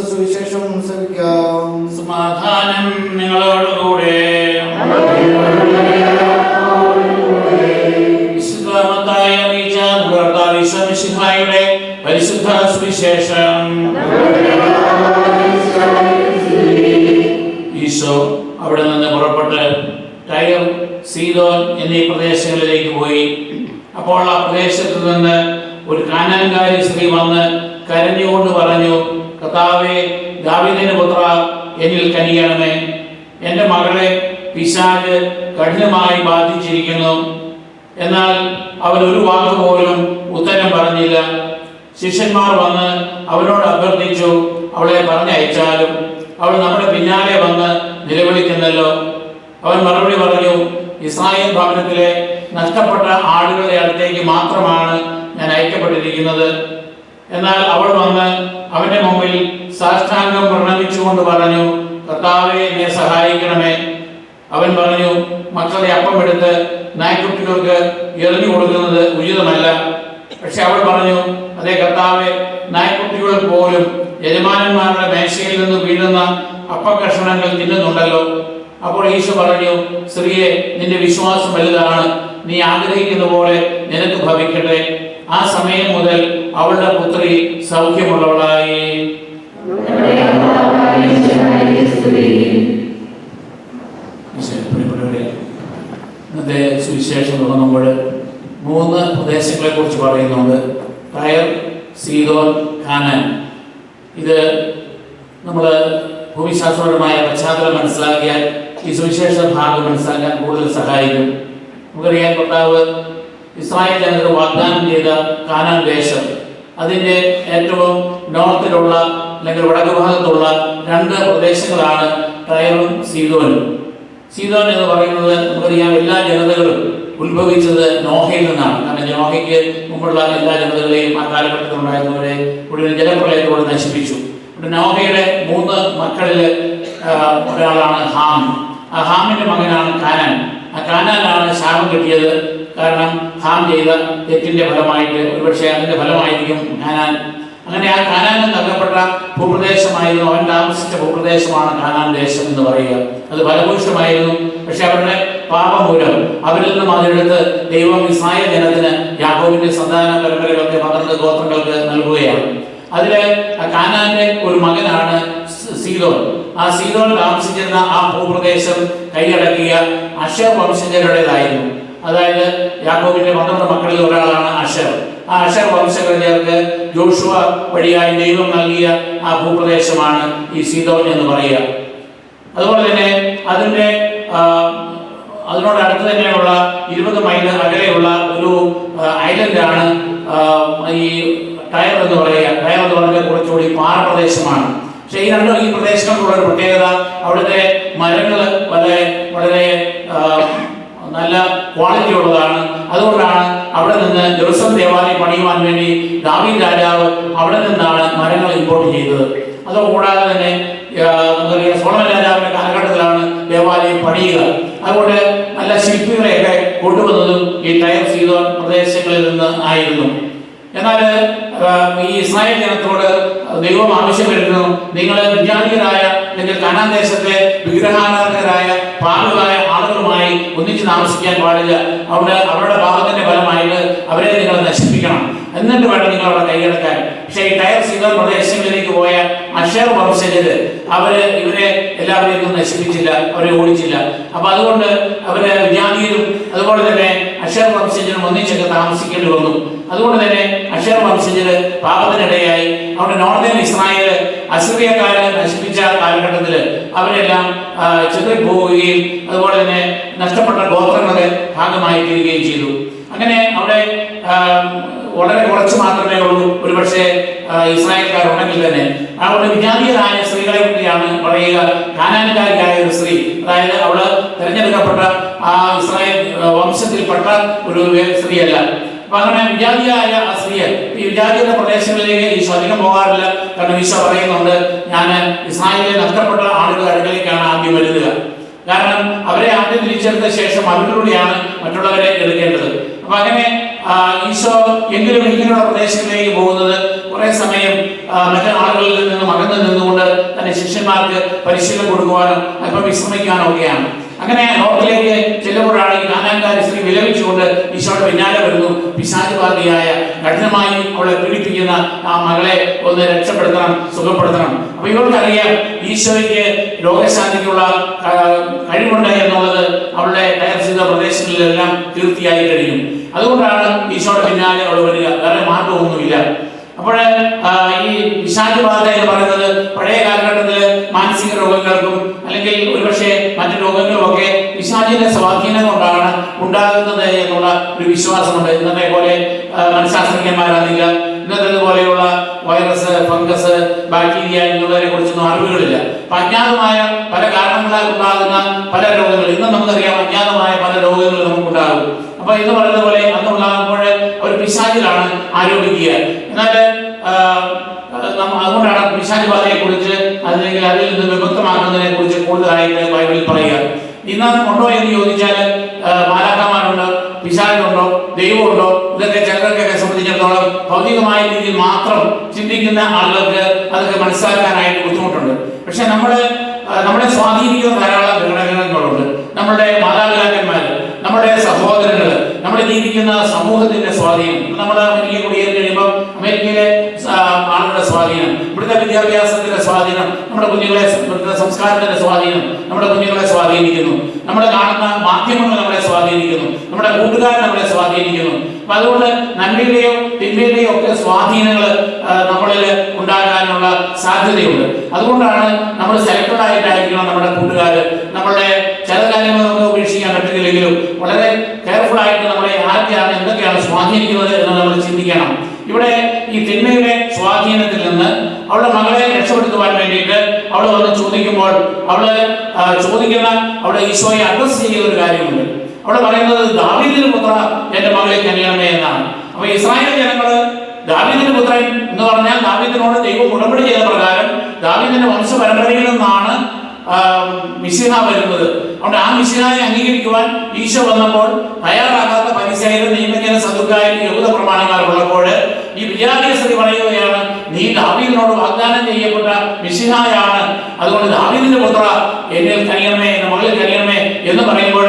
സുവിശേഷം ശ്രമിക്കാം. സമാധാനം നിങ്ങളോടുകൂടെ. വിശുദ്ധമത്തായി അറിയിച്ച മിശിഹായുടെ പരിശുദ്ധ സുവിശേഷം. ഈശോ അവിടെ നിന്ന് പുറപ്പെട്ട് ടയർ, സീദോൻ എന്നീ പ്രദേശങ്ങളിലേക്ക് പോയി. അപ്പോൾ ആ പ്രദേശത്ത് നിന്ന് ഒരു കാനാൻകാരി സ്ത്രീ വന്ന് കരഞ്ഞുകൊണ്ട് പറഞ്ഞു, കർത്താവേ, ദാവീദിന്റെ പുത്ര, എന്നിൽ കനിയണമേ. എൻ്റെ മകളെ പിശാച് കഠിനമായി ബാധിച്ചിരിക്കുന്നു. എന്നാൽ അവൻ ഒരു വാക്ക് പോലും ഉത്തരം പറഞ്ഞില്ല. ശിഷ്യന്മാർ വന്ന് അവനോട് അഭ്യർത്ഥിച്ചു, അവളെ പറഞ്ഞയച്ചാലും. അവൾ നമ്മുടെ പിന്നാലെ വന്ന് നിലവിളിക്കുന്നല്ലോ. അവൻ മറുപടി പറഞ്ഞു, ഇസ്രായേൽ ഭവനത്തിലെ നഷ്ടപ്പെട്ട ആടുകളുടെ അടുത്തേക്ക് മാത്രമാണ് ഞാൻ അയക്കപ്പെട്ടിരിക്കുന്നത്. എന്നാൽ അവൾ വന്ന് അവന്റെ മുമ്പിൽ സാഷ്ടാംഗം പ്രണമിച്ചുകൊണ്ട് പറഞ്ഞു, കർത്താവേ, എന്നെ സഹായിക്കണമേ. അവൻ പറഞ്ഞു, മക്കളെ അപ്പം എടുത്ത് നായ്ക്കുട്ടികൾക്ക് എറിഞ്ഞു കൊടുക്കുന്നത് ഉചിതമല്ല. പക്ഷെ അവൾ പറഞ്ഞു, അതേ കർത്താവേ, നായ്ക്കുട്ടികൾ പോലും യജമാനന്മാരുടെ മേശയിൽ നിന്ന് വീഴുന്ന അപ്പക്കഷണങ്ങൾ തിന്നുന്നുണ്ടല്ലോ. അപ്പോൾ ഈശോ പറഞ്ഞു, സ്ത്രീയെ, നിന്റെ വിശ്വാസം വലുതാണ്. നീ ആഗ്രഹിക്കുന്ന പോലെ നിനക്ക് ഭവിക്കട്ടെ. ആ സമയം മുതൽ അവളുടെ പുത്രി സൗഖ്യമുള്ളവളായി. ഇന്നത്തെ സുവിശേഷം തുടങ്ങുമ്പോൾ 3 പ്രദേശങ്ങളെ കുറിച്ച് പറയുന്നുണ്ട്: ടയർ, സീദോൻ, കാനാൻ. ഇത് നമ്മൾ ഭൂമിശാസ്ത്രപരമായ പശ്ചാത്തലം മനസ്സിലാക്കിയാൽ ഈ സുവിശേഷ ഭാഗം മനസ്സിലാക്കാൻ കൂടുതൽ സഹായിക്കും. നമുക്കറിയാൻ, കർത്താവ് ഇസ്രായേൽ ജനതയ്ക്ക് വാഗ്ദാനം ചെയ്ത കാനാൻ ദേശം, അതിൻ്റെ ഏറ്റവും നോർത്തിലുള്ള അല്ലെങ്കിൽ വടക്ക് ഭാഗത്തുള്ള 2 പ്രദേശങ്ങളാണ് ടയറും സീദോനും. സീദോൻ എന്ന് പറയുന്നത് നമുക്കറിയാം, എല്ലാ ജനതകളും ഉത്ഭവിച്ചത് നോഹയിൽ നിന്നാണ്. കാരണം നോഹയ്ക്ക് മുമ്പുള്ള എല്ലാ ജനതകളെയും ആ കാലഘട്ടത്തിൽ ഉണ്ടായിരുന്നവരെ മുഴുവൻ ജലപ്രളയത്തോടെ നശിപ്പിച്ചു. നോഹയുടെ 3 മക്കളിൽ ഒരാളാണ് ഹാം. ആ ഹാമിന്റെ മകനാണ് കാനാൻ. ആ കാനാനാണ് ശാപം കിട്ടിയത്. കാരണം ഹാം ചെയ്ത തെറ്റിന്റെ ഫലമായിട്ട്, ഒരുപക്ഷെ അതിന്റെ ഫലമായിരിക്കും കാനാൻ. അങ്ങനെ ആ കാനാന് നൽകപ്പെട്ട ഭൂപ്രദേശമായിരുന്നു, അവൻ താമസിച്ച ഭൂപ്രദേശമാണ് കാനാൻ ദേശം എന്ന് പറയുക. അത് ഫലഭൂഷ്ടമായിരുന്നു. പക്ഷെ അവരുടെ പാപമൂലം അവരിൽ നിന്നും അതെടുത്ത് ദൈവം ഇസ്രായേൽ ജനത്തിന്, യാക്കോബിന്റെ സന്താന പരമ്പരകൾക്ക് 12 ഗോത്രങ്ങൾക്ക് നൽകുകയാണ്. അതില് കാനാന്റെ ഒരു മകനാണ് സീദോൻ. ആ സീദോൻ താമസിച്ചിരുന്ന ആ ഭൂപ്രദേശം കൈയടക്കിയ അശേർ വംശജരുടേതായിരുന്നു. അതായത് യാക്കോബിന്റെ 12 മക്കളിൽ ഒരാളാണ് അശേർ. ആ അശേർ വംശജർക്ക് ജോഷുവ വഴിയായി ദൈവം നൽകിയ ആ ഭൂപ്രദേശമാണ് ഈ സീദോൻ എന്ന് പറയുക. അതുപോലെ തന്നെ അതിനോട് അടുത്ത് തന്നെയുള്ള 20 മൈൽ അകലെയുള്ള ഒരു ഐലൻഡാണ് ഈ ടയർ എന്ന് പറയുക. ടയർ എന്ന് പറയുന്നത് കുറച്ചുകൂടി പാറപ്രദേശമാണ്. പക്ഷെ ഈ പ്രദേശങ്ങൾക്കുള്ള ഒരു പ്രത്യേകത, അവിടുത്തെ മരങ്ങൾ വളരെ നല്ല ക്വാളിറ്റി ഉള്ളതാണ്. അതുകൊണ്ടാണ് അവിടെ നിന്ന് ജെറുസലേം ദേവാലയം പണിയുവാൻ വേണ്ടി ദാവീദ് രാജാവ് അവിടെ നിന്നാണ് മരങ്ങൾ ഇമ്പോർട്ട് ചെയ്തത്. അതുകൂടാതെ തന്നെ നമുക്കറിയാം, സോളമൻ രാജാവിന്റെ കാലഘട്ടത്തിലാണ് ദേവാലയം പണിയുക. അതുകൊണ്ട് നല്ല ശില്പികളെയൊക്കെ കൊണ്ടുവന്നതും ഈ ടയർ, സീദോൻ പ്രദേശങ്ങളിൽ നിന്ന് ആയിരുന്നു. എന്നാൽ ഈ ഇസ്രായേൽ ജനത്തോട് ദൈവം ആവശ്യപ്പെട്ടിരുന്നു, നിങ്ങൾ വിജാതീയരായ അല്ലെങ്കിൽ കാനാൻ ദേശത്തെ വിഗ്രഹാരാധകരായ പാപികളായ ആളുകളുമായി ഒന്നിച്ച് താമസിക്കാൻ പാടില്ല. അവരുടെ പാപത്തിന്റെ ഫലമായിട്ട് അവരെ നിങ്ങൾ നശിപ്പിക്കണം. എന്നിട്ട് വേണം നിങ്ങൾ അവിടെ കൈയടക്കാൻ. പക്ഷേ ഈ ടയർ, സീദോൻ പ്രദേശങ്ങളിലേക്ക് പോയ അശേർ വംശജര് ഇവരെ എല്ലാവരെയും നശിപ്പിച്ചില്ല, അവരെ ഓടിച്ചില്ല. അപ്പൊ അതുകൊണ്ട് അവര് വിജാതീയരും അതുപോലെ തന്നെ അശേർ വംശജരും ഒന്നിച്ചൊക്കെ താമസിക്കേണ്ടി വന്നു. അതുകൊണ്ട് തന്നെ അശേർ വംശജര് പാപത്തിനിടയായി. അവിടെ നോർത്തേൺ ഇസ്രായേൽ അസിറിയക്കാരെ നശിപ്പിച്ച കാലഘട്ടത്തിൽ അവരെല്ലാം ചിതറിപ്പോവുകയും അതുപോലെ തന്നെ നഷ്ടപ്പെട്ട ഗോത്രങ്ങളുടെ ഭാഗമായി തീരുകയും ചെയ്തു. അങ്ങനെ അവിടെ വളരെ കുറച്ച് മാത്രമേ ഉള്ളൂ ഒരുപക്ഷെ ഇസ്രായേൽക്കാരുണ്ടെങ്കിൽ തന്നെ. അതുകൊണ്ട് വിജാതീയരായ സ്ത്രീകളെ പറ്റിയാണ് പറയുക. കാനാനുകാരിയായ ഒരു സ്ത്രീ, അതായത് അവള് തിരഞ്ഞെടുക്കപ്പെട്ട ആ ഇസ്രായേൽ വംശത്തിൽപ്പെട്ട ഒരു സ്ത്രീയല്ല. അപ്പൊ അങ്ങനെ വിജാതീയായ ആ സ്ത്രീയെ ഈ വിജാതീയരുടെ പ്രദേശങ്ങളിലേക്ക് ഈശോ അധികം പോകാറില്ല. കാരണം ഈശോ പറയുന്നുണ്ട്, ഞാൻ ഇസ്രായേലിലെ നഷ്ടപ്പെട്ട ആളുകളുടെ അടുക്കലേക്കാണ് ആദ്യം വരുന്നത്. കാരണം അവരെ ആദ്യം തിരിച്ചെടുത്ത ശേഷം അവരിലൂടെയാണ് മറ്റുള്ളവരെ എടുക്കേണ്ടത്. അപ്പൊ അങ്ങനെ ഈശോ എങ്കിലും ഇങ്ങനെയുള്ള പ്രദേശങ്ങളിലേക്ക് പോകുന്നത് കുറെ സമയം മറ്റു ആളുകളിൽ നിന്നും അകന്നു നിന്നുകൊണ്ട് തന്റെ ശിഷ്യന്മാർക്ക് പരിശീലനം കൊടുക്കുവാനും അല്പം വിശ്രമിക്കാനും ഒക്കെയാണ്. അങ്ങനെ ഹോട്ടലിലേക്ക് ചെല്ലുമ്പോഴാണ് ഈ കാനാൻകാരി സ്ത്രീ വിലപിച്ചുകൊണ്ട് ഈശോയുടെ പിന്നാലെ വരുന്നു. പിശാചുബാധിയായ കഠിനമായി അവളെ പീഡിപ്പിക്കുന്ന ആ മകളെ ഒന്ന് രക്ഷപ്പെടുത്തണം, സുഖപ്പെടുത്തണം. അപ്പൊ ഇവർക്കറിയാം ഈശോയ്ക്ക് രോഗശാന്തിക്കുള്ള കഴിവുണ്ട് എന്നുള്ളത് അവളുടെ ടയർ ചെയ്ത പ്രദേശങ്ങളിലെല്ലാം തീർത്തിയായി കഴിയും. അതുകൊണ്ടാണ് ഈശോയുടെ പിന്നാലെ അവൾ വരിക, വേറെ മാർഗമൊന്നുമില്ല. അപ്പോൾ ഈ പിശാചുബാധ എന്ന് പറയുന്നത് പഴയ കാലഘട്ടത്തിൽ മാനസിക രോഗങ്ങൾക്കും അല്ലെങ്കിൽ ഒരുപക്ഷെ മറ്റു രോഗങ്ങളുമൊക്കെ പിശാചിന്റെ സ്വാധീനം കൊണ്ടാണ് ഉണ്ടാകുന്നത് എന്നുള്ള ഒരു വിശ്വാസമുണ്ട്. ഇന്നത്തെ പോലെ മനഃശാസ്ത്രജ്ഞന്മാരാണില്ല, ഇന്നത്തെ പോലെയുള്ള വൈറസ്, ഫംഗസ്, ബാക്ടീരിയ എന്നുള്ളതിനെ കുറിച്ചൊന്നും അറിവുകളില്ല. അപ്പൊ അജ്ഞാതമായ പല കാരണങ്ങളാൽ ഉണ്ടാകുന്ന പല രോഗങ്ങൾ ഇന്ന് നമുക്കറിയാം. അജ്ഞാതമായ പല രോഗങ്ങൾ നമുക്കുണ്ടാകും. അപ്പൊ എന്ന് പറയുന്നത് പോലെ അന്നുണ്ടാകുമ്പോൾ ഒരു പിശാചിലാണ് ആരോപിക്കുക. എന്നാൽ അതുകൊണ്ടാണ് പിശാചുബാധയെ കുറിച്ച് അല്ലെങ്കിൽ അതിൽ നിന്ന് വിമുക്തമാക്കുന്നതിനെ കുറിച്ച് കൂടുതലായിട്ട് ബൈബിളിൽ പറയുക. ഇന്ന് ഉണ്ടോ എന്ന് ചോദിച്ചാൽ മാലാഖമാരുണ്ട്, പിശാചുണ്ടോ, ദൈവമുണ്ടോ, ഇതൊക്കെ ചിലർക്കൊക്കെ സംബന്ധിച്ചിടത്തോളം ഭൗതികമായ രീതിയിൽ മാത്രം ചിന്തിക്കുന്ന ആളുകൾക്ക് അതൊക്കെ മനസ്സിലാക്കാനായിട്ട് ബുദ്ധിമുട്ടുണ്ട്. പക്ഷെ നമ്മളെ സ്വാധീനിക്കുന്ന ധാരാളം ഘടകങ്ങളുണ്ട്. നമ്മുടെ മാതാപിതാക്കന്മാർ, നമ്മുടെ സഹോദരങ്ങൾ, നമ്മുടെ ജീവിക്കുന്ന സമൂഹത്തിന്റെ സ്വാധീനം. നമ്മൾ അമേരിക്കയിൽ കുടിയേറി കഴിയുമ്പോൾ അമേരിക്കയിലെ ആളുകളുടെ സ്വാധീനം, ഇവിടുത്തെ വിദ്യാഭ്യാസത്തിന്റെ സ്വാധീനം, നമ്മുടെ കുഞ്ഞുങ്ങളെ, ഇവിടുത്തെ സംസ്കാരത്തിന്റെ സ്വാധീനം നമ്മുടെ കുഞ്ഞുങ്ങളെ സ്വാധീനിക്കുന്നു. നമ്മൾ കാണുന്ന മാധ്യമങ്ങൾ നമ്മളെ സ്വാധീനിക്കുന്നു, നമ്മുടെ കൂട്ടുകാർ നമ്മളെ സ്വാധീനിക്കുന്നു. അപ്പൊ അതുകൊണ്ട് നന്മയുടെയോ തിന്മയുടെയോ ഒക്കെ സ്വാധീനങ്ങൾ നമ്മളിൽ ഉണ്ടാകാനുള്ള സാധ്യതയുണ്ട്. അതുകൊണ്ടാണ് നമ്മൾ സെലക്ടഡ് ആയിട്ടായിരിക്കണം നമ്മുടെ കൂട്ടുകാർ. നമ്മളുടെ ചില കാര്യങ്ങൾ നമുക്ക് ഉപേക്ഷിക്കാൻ പറ്റില്ലെങ്കിലും വളരെ കെയർഫുൾ ആയിട്ട് നമ്മളെ ആരൊക്കെയാണ്, എന്തൊക്കെയാണ് സ്വാധീനിക്കുന്നത് എന്ന് നമ്മൾ ചിന്തിക്കണം. ഇവിടെ ഈ തിന്മയുടെ സ്വാധീനത്തിൽ നിന്ന് അവളുടെ മകളെ രക്ഷപ്പെടുത്തുവാൻ വേണ്ടിയിട്ട് അവൾ വന്ന് ചോദിക്കുമ്പോൾ അവള് ഈശോയെ അഡ്രസ് ചെയ്യുന്ന ഒരു കാര്യമുണ്ട്. അവിടെ പറയുന്നത് ദാവീദിന്റെ പുത്ര എന്റെ മകളെ കനിയണമേ എന്നാണ്. അപ്പൊ ഇസ്രായേൽ ജനങ്ങള് ദാവീദിന്റെ പുത്രൻ എന്ന് പറഞ്ഞാൽ ദാവീദിനോട് ദൈവം ഉടമ്പടി ചെയ്ത പ്രകാരം ദാവീദിന്റെ വംശപരമ്പരയിൽ നിന്നാണ് മിശിഹ വരുന്നത്. അതുകൊണ്ട് ആ മിശിഹായെ അംഗീകരിക്കുവാൻ ഈശോ വന്നപ്പോൾ തയ്യാറാകാത്ത പരിസയരും നിയമജ്ഞരും സദുക്കാരും യഹൂദ പ്രമാണിമാരുള്ളപ്പോൾ ഈ വിജാതീയ സ്ത്രീ പറയുകയാണ്, നീ ദാവീദിനോട് വാഗ്ദാനം ചെയ്യപ്പെട്ട മിശിഹായാണ്, അതുകൊണ്ട് ദാവീദിന്റെ പുത്ര എന്നിൽ കനിയണമേ, എന്റെ മകളിൽ കനിയണമേ എന്ന് പറയുമ്പോൾ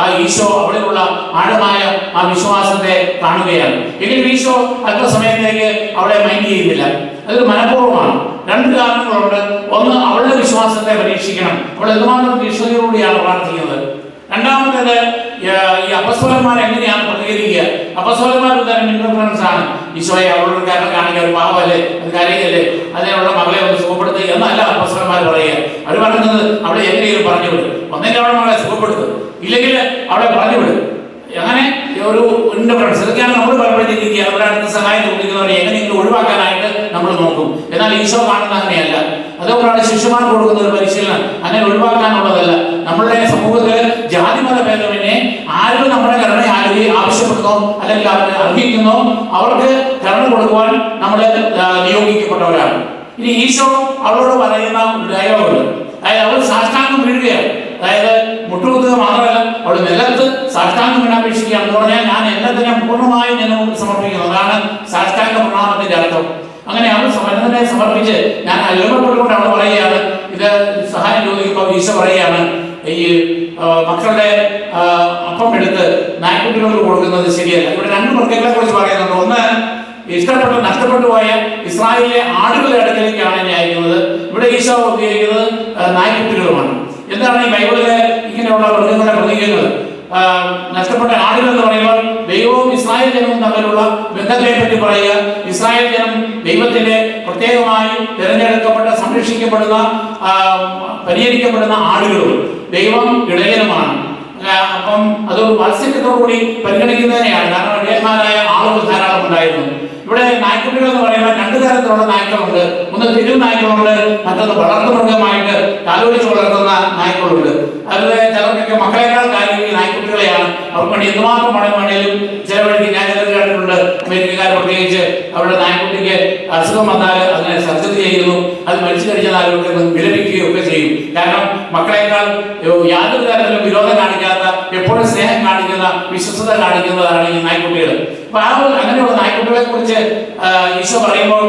ആ ഈശോ അവിടെയുള്ള ആഴമായ ആ വിശ്വാസത്തെ കാണുകയാണ്. എങ്കിലും ഈശോ അല്പസമയത്തേക്ക് അവളെ മൈൻഡ് ചെയ്യുന്നില്ല. അതൊരു മനഃപൂർവ്വമാണ്. രണ്ട് കാരണങ്ങളുണ്ട്. ഒന്ന്, അവളുടെ വിശ്വാസത്തെ പരീക്ഷിക്കണം, അവൾ എന്തുമാത്രം ഈശോയോടുകൂടിയാണ് പ്രാർത്ഥിക്കുന്നത്. രണ്ടാമത്തേത്, ഈ അപ്പസ്തലന്മാർ എങ്ങനെയാണ് പ്രതികരിക്കുക. അപ്പസ്തലന്മാർ തരം ഇന്റർഫറൻസ് ആണ്. ഈശോയെ അവളോട് കാരണം കാണിക്കുക, ഒരു പാവല്ലേ, അത് കരയല്ലേ, അതിനുള്ള മകളെ ഒന്ന് സുഖപ്പെടുത്തുക എന്നല്ല അപ്പസ്തലന്മാർ പറയുക. അവർ പറയുന്നത് അവളെ എങ്ങനെയും പറഞ്ഞുവിടും. ഒന്നെങ്കിൽ അവളെ മകളെ സുഖപ്പെടുത്തും, ഇല്ലെങ്കിൽ അവളെ പറഞ്ഞുവിടും. അങ്ങനെ ഒരു ഇന്റർഫറൻസ്, ഇതൊക്കെയാണ് നമ്മൾ പലപ്പോഴത്തേക്ക് അവരുടെ അടുത്ത് സഹായം ചോദിക്കുന്നവരെ എങ്ങനെയെങ്കിലും ഒഴിവാക്കാനായിട്ട് നമ്മൾ നോക്കും. എന്നാൽ ഈശോ കാണുന്ന അങ്ങനെയല്ല. അതുകൊണ്ടാണ് ശിഷ്യന്മാർക്ക് കൊടുക്കുന്ന ഒരു പരിശീലനം അങ്ങനെ ഒഴിവാക്കാനുള്ളതല്ല. നമ്മളുടെ സമൂഹത്തിൽ ജാതിമത ഭേദമന്യേ ആരും നമ്മുടെ കരുണ ആവശ്യപ്പെടുന്നോ അല്ലെങ്കിൽ അവരെ അർഹിക്കുന്നോ അവർക്ക് കരുണ കൊടുക്കുവാൻ നമ്മൾ നിയോഗിക്കപ്പെട്ടവരാണ്. ഇനി ഈശോ അവളോട് പറയുന്ന ഡയലോഗുണ്ട്. അതായത് അവൾ സാഷ്ടാംഗം വീഴുകയാണ്. അതായത് മുട്ടുകുത്തുക മാത്രമല്ല, അവൾ നിലത്ത് സാഷ്ടാംഗം വീണാപേക്ഷിക്കുകയാണ്. എന്ന് പറഞ്ഞാൽ ഞാൻ എന്നെ പൂർണ്ണമായും നിന്നെ സമർപ്പിക്കുന്നു. അതാണ് സാഷ്ടാംഗ പ്രണാമത്തിന്റെ അർത്ഥം. അങ്ങനെ അവൾ സമരത്തിനെ സമർപ്പിച്ച് ഞാൻ അലുമപ്പെട്ടുകൊണ്ട് അവൾ പറയുകയാണ്. ഇത് സഹായം ചോദിക്കുമ്പോൾ ഈശോ പറയുകയാണ്, ഈ മക്കളുടെ അപ്പം എടുത്ത് നായ്ക്കുട്ടികൾക്ക് കൊടുക്കുന്നത് ശരിയല്ല. ഇവിടെ രണ്ട് മൃഗങ്ങളെ കുറിച്ച് പറയുന്നുണ്ട്. ഒന്ന്, നഷ്ടപ്പെട്ടു പോയ ഇസ്രായേലിലെ ആടുകളുടെ അടുക്കലേക്കാണ് എന്നെ അയക്കുന്നത്. ഇവിടെ ഈശോ ഉപയോഗിക്കുന്നത് നായ്ക്കുട്ടികളുമാണ്. എന്താണ് ഈ ബൈബിളിലെ ഇങ്ങനെയുള്ള മൃഗങ്ങളുടെ പ്രതീകങ്ങൾ? നഷ്ടപ്പെട്ട ആടുകൾ എന്ന് പറയുമ്പോൾ ദൈവവും ഇസ്രായേൽ ജനവും തമ്മിലുള്ള ബന്ധത്തെ പറ്റി പറയുക. ഇസ്രായേൽ ജനം ദൈവത്തിന്റെ പ്രത്യേകമായി തിരഞ്ഞെടുക്കപ്പെട്ട, സംരക്ഷിക്കപ്പെടുന്ന, പരിഹരിക്കപ്പെടുന്ന ആടുകളും ദൈവം ഇടയനുമാണ്. അപ്പം അത് വാത്സല്യത്തോടുകൂടി പരിഗണിക്കുന്നതിനെയാണ്. കാരണം ഇടയന്മാരായ ആളുകൾ ധാരാളം ഉണ്ടായിരുന്നു. ഇവിടെ നായ്ക്കുട്ടികൾ എന്ന് പറയുമ്പോൾ രണ്ടു തരത്തിലുള്ള നായ്ക്കളുണ്ട്. ഒന്ന് തെരുവ് നായ്ക്കളുണ്ട്, മറ്റൊന്ന് വളർത്തു മൃഗമായിട്ട് കാലുവലിച്ച് വളർത്തുന്ന നായ്ക്കളുണ്ട്. അതുപോലെ ചിലർക്കൊക്കെ മക്കളെക്കാൾ കാര്യം ഈ നായ്ക്കുട്ടികളെയാണ്. അവർക്ക് വേണ്ടി എന്തുമാത്രം പണം വേണേലും ചിലവഴിക്ക് ഞാൻ ചിലർ കേട്ടിട്ടുണ്ട്. അമേരിക്കക്കാർ പ്രത്യേകിച്ച് അവരുടെ നായ്ക്കുട്ടിക്ക് അസുഖം വന്നാൽ അതിനെ സർജറി ചെയ്യുന്നു. അത് മരിച്ചു കഴിച്ചാൽ അവർക്ക് വിലപിക്കുകയും ഒക്കെ ചെയ്യും. കാരണം മക്കളെക്കാൾ യാതൊരു തരത്തിലും വിരോധം കാണിക്കാത്ത, എപ്പോഴും സ്നേഹം കാണിക്കുന്ന, വിശ്വസത കാണിക്കുന്നതാണ് ഈ നായ്ക്കുട്ടി. നായ്ക്കുട്ടികൾ. അപ്പൊ അങ്ങനെയുള്ള നായ്ക്കുട്ടികളെ കുറിച്ച് ഈശോ പറയുമ്പോൾ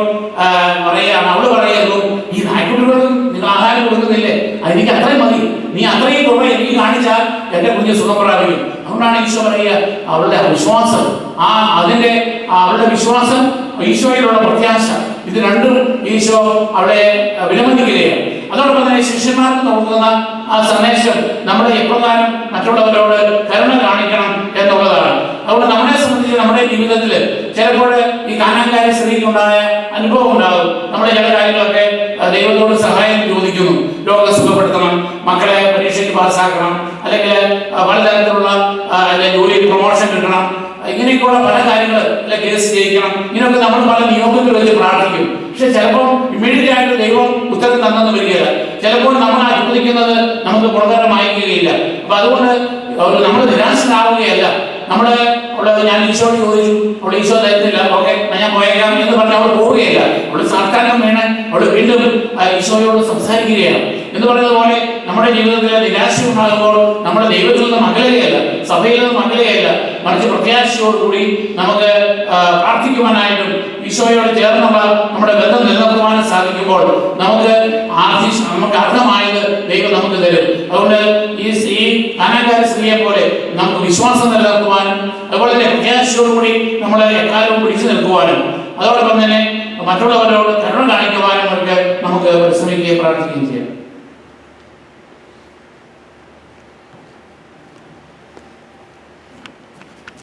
പറയുകയാണ്, അവള് പറയുന്നു, ഈ നായ്ക്കുട്ടികൾക്ക് നിങ്ങൾ ആഹാരം കൊടുക്കുന്നില്ലേ, അതെനിക്ക് അത്രയും മതി, നീ അത്രയും തുക എനിക്ക് കാണിച്ചാൽ എന്റെ കുഞ്ഞ് സുഖം പ്രാപിക്കും. അതുകൊണ്ടാണ് ഈശോ പറയുക, അവളുടെ വിശ്വാസം, അവളുടെ വിശ്വാസം, ഈശോയിലുള്ള പ്രത്യാശ, ഇത് രണ്ടും ഈശോ അവളെ വിലമതിക്കുകയാണ്. അതോടൊപ്പം തന്നെ ശിഷ്യന്മാർക്ക് നൽകുന്ന ആ സന്ദേശം നമ്മൾ എപ്രകാരം മറ്റുള്ളവരോട് കരുണ കാണിക്കണം എന്നുള്ളതാണ്. അതുകൊണ്ട് നമ്മളെ സംബന്ധിച്ച് നമ്മുടെ ജീവിതത്തിൽ ചിലപ്പോൾ ഈ കാനാൻകാരി സ്ത്രീക്കുണ്ടായ അനുഭവം ഉണ്ടാകും. നമ്മുടെ ചില കാര്യങ്ങളൊക്കെ ദൈവത്തോട് സഹായം ചോദിക്കുന്നു, രോഗം സുഖപ്പെടുത്തണം, മക്കളെ പരീക്ഷയ്ക്ക് പാസ്സാക്കണം, അല്ലെങ്കിൽ പലതരത്തിലുള്ള ജോലിയിൽ പ്രൊമോഷൻ കിട്ടണം, ഇങ്ങനെയൊക്കെയുള്ള പല കാര്യങ്ങൾ, അല്ലെ കേസ് ജയിക്കണം, ഇങ്ങനെയൊക്കെ നമ്മൾ പല നിയോഗങ്ങൾ വെച്ച് പ്രാർത്ഥിക്കും. പക്ഷെ ചിലപ്പോൾ ഇമ്മീഡിയറ്റ് ആയിട്ട് ദൈവം ഉത്തരം തന്നെന്ന് വരികയില്ല. ചിലപ്പോൾ നമ്മൾ അനുവദിക്കുന്നത് നമുക്ക് ഗുണകരമായിരിക്കുകയില്ല. അപ്പൊ അതുകൊണ്ട് നമ്മൾ നിരാശനാവുകയല്ല. ഞാൻ ഈശോയോട് ചോദിച്ചു, അവൾ ഈശോ തരുന്നില്ല, ഓക്കെ ഞാൻ പോയേക്കാം എന്ന് പറഞ്ഞ് അവൾ പോവുകയില്ല. അവൾ സാഷ്ടാംഗം വീണ് അവൾ വീണ്ടും ഈശോയോട് സംസാരിക്കുകയാണ്. എന്ന് പറയുന്നത് പോലെ നമ്മുടെ ജീവിതത്തിൽ നിരാശ ഉണ്ടാകുമ്പോൾ നമ്മൾ ദൈവത്തിൽ നിന്ന് അകലുകയല്ല, സഭയിൽ നിന്ന് അകലുകയല്ല, മറിച്ച് പ്രത്യാശയോടുകൂടി നമുക്ക് പ്രാർത്ഥിക്കുവാനായിട്ടും ഈശോയോട് ചേർന്നുള്ള നമ്മുടെ ബന്ധം നിലനിർത്തുവാനും സാധിക്കുമ്പോൾ നമുക്ക് അർഹമായത് ദൈവം നമുക്ക് തരും. അതുകൊണ്ട് ഈ കാനാൻകാരി സ്ത്രീയെ പോലെ നമുക്ക് വിശ്വാസം നിലനിർത്തുവാനും അതുപോലെ തന്നെ പ്രത്യാശയോടുകൂടി നമ്മളെ എക്കാലവും പിടിച്ചു നിൽക്കുവാനും അതോടൊപ്പം തന്നെ മറ്റുള്ളവരോട് കരുണ കാണിക്കുവാനും ഒക്കെ നമുക്ക് പരിശ്രമിക്കുകയും പ്രാർത്ഥിക്കുകയും ചെയ്യാം.